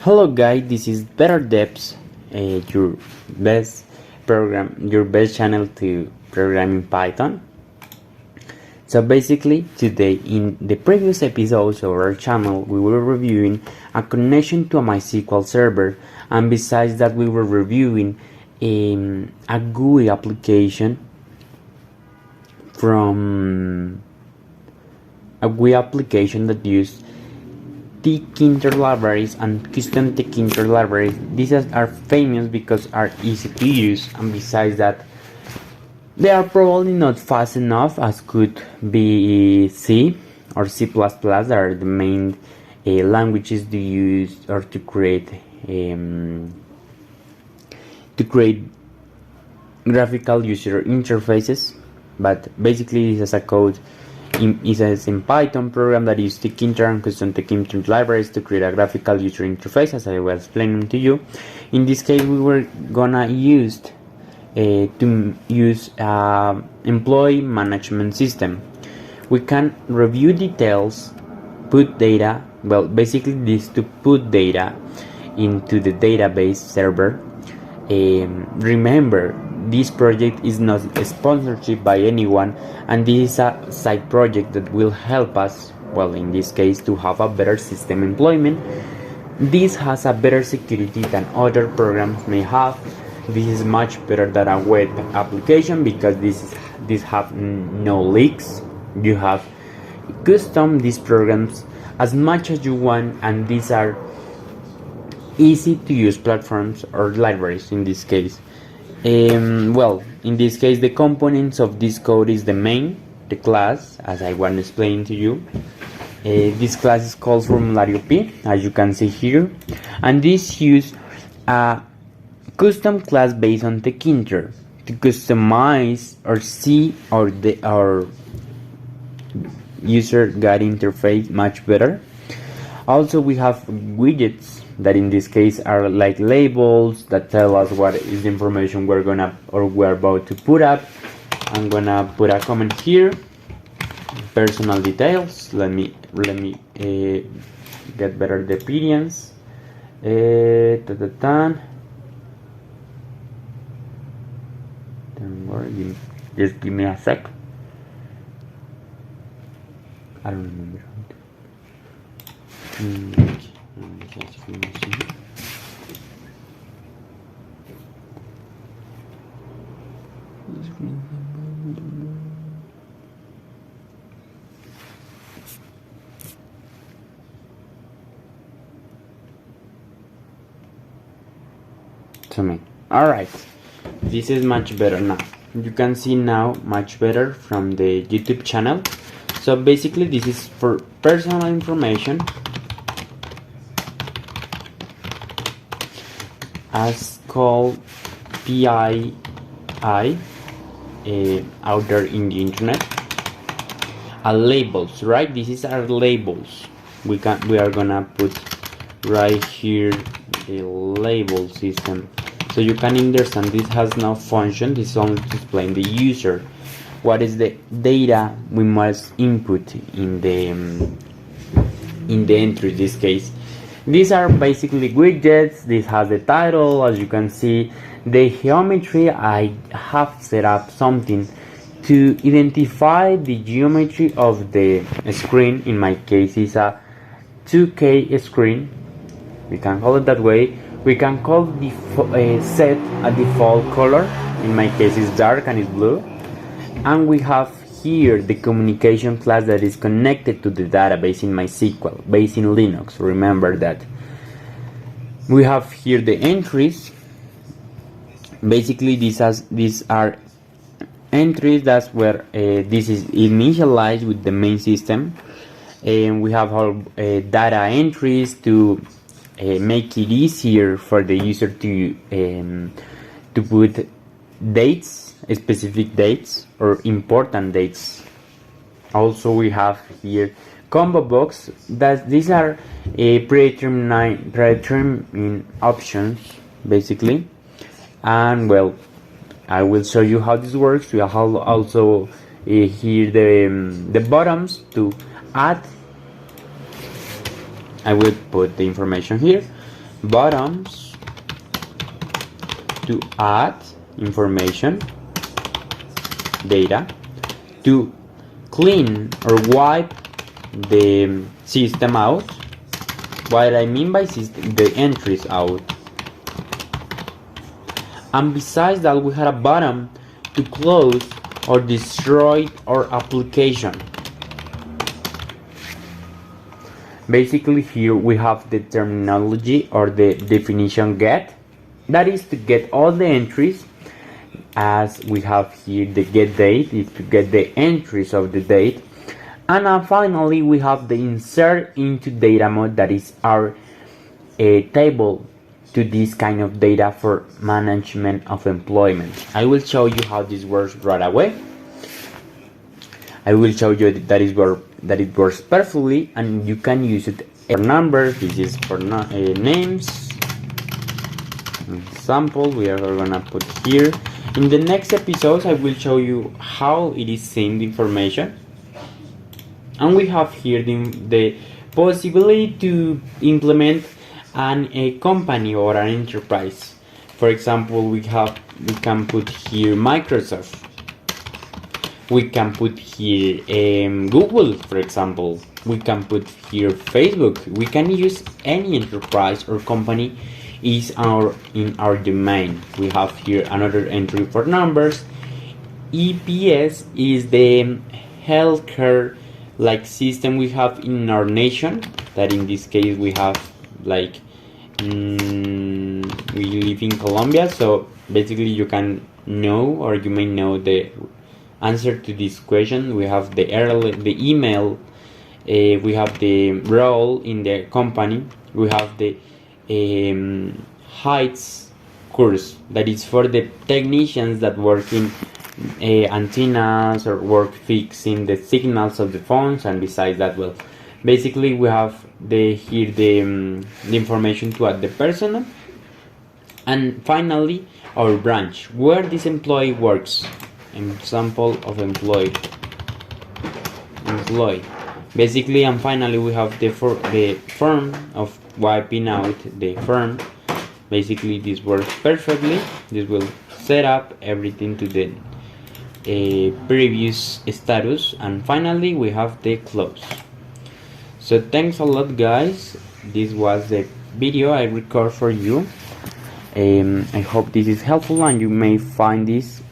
Hello guys, this is Better Depths, your your best channel to programming Python. So basically, today in the previous episodes of our channel, we were reviewing a connection to a MySQL server, and besides that, we were reviewing a GUI application that used tkinter libraries and customtkinter libraries. These are famous because are easy to use, and besides that, they are probably not fast enough as could be C or C++, that are the main languages to use or to create graphical user interfaces. But basically, this is a code in Python program that uses tkinter and customtkinter libraries to create a graphical user interface, as I was explaining to you. In this case, we were gonna use employee management system. We can review details, put data. Well, basically, this to put data into the database server. Remember, this project is not a sponsorship by anyone, and this is a side project that will help us, well, in this case, to have a better system employment. This has a better security than other programs may have. This is much better than a web application because this have no leaks. You have custom these programs as much as you want, and these are easy to use platforms or libraries in this case. Well, in this case, the components of this code is the main, the class, as I want to explain to you. This class is called formulario P, as you can see here, and this use a custom class based on tkinter to customize or see our user guide interface much better. Also, we have widgets that in this case are like labels that tell us what is the information we're about to put up. I'm gonna put a comment here, personal details. Let me get better the appearance. Don't worry, just give me a sec. I don't remember. Alright, this is much better now. You can see now much better from the YouTube channel. So basically, this is for personal information as called PII out there in the internet. Labels, right? This is our labels. We are gonna put right here the label system, so you can understand this has no function. This is only to explain the user what is the data we must input in the entry. In this case, these are basically widgets. This has the title, as you can see. The geometry, I have set up something to identify the geometry of the screen. In my case, it's a 2K screen. We can call it that way. We can call set a default color. In my case, it's dark and it's blue. And we have here the communication class that is connected to the database in MySQL, based in Linux. Remember that. We have here the entries. Basically, these are entries. That's where this is initialized with the main system. And we have our data entries to make it easier for the user to put dates, specific dates or important dates. Also, we have here combo box. That these are predetermined options basically. And well, I will show you how this works. We have also here the buttons to add. I will put the information here. buttons to add information, data, to clean or wipe the system out. What I mean by system, the entries out. And besides that, we had a button to close or destroy our application. Basically here we have the terminology or the definition get. That is to get all the entries, as we have here the get date is to get the entries of the date. And finally we have the insert into data mode, that is our table to this kind of data for management of employment. I will show you how this works right away. I will show you that it works perfectly, and you can use it for numbers. This is for names. Example we are gonna put here. In the next episodes I will show you how it is saved information. And we have here the possibility to implement a company or an enterprise. For example, we can put here Microsoft. We can put here Google, for example. We can put here Facebook. We can use any enterprise or company is in our domain. We have here another entry for numbers. EPS is the healthcare system we have in our nation, that in this case we have we live in Colombia, so basically you can know, or you may know, the answer to this question. We have the email, we have the role in the company, we have the heights course, that is for the technicians that work in antennas or work fixing the signals of the phones. And besides that, well, basically we have the information to add the person. And finally our branch where this employee works. Example of employee basically. And finally we have the firm of wiping out the firm. Basically this works perfectly. This will set up everything to the previous status. And finally we have the close. So thanks a lot, guys. This was the video I record for you. I hope this is helpful and you may find this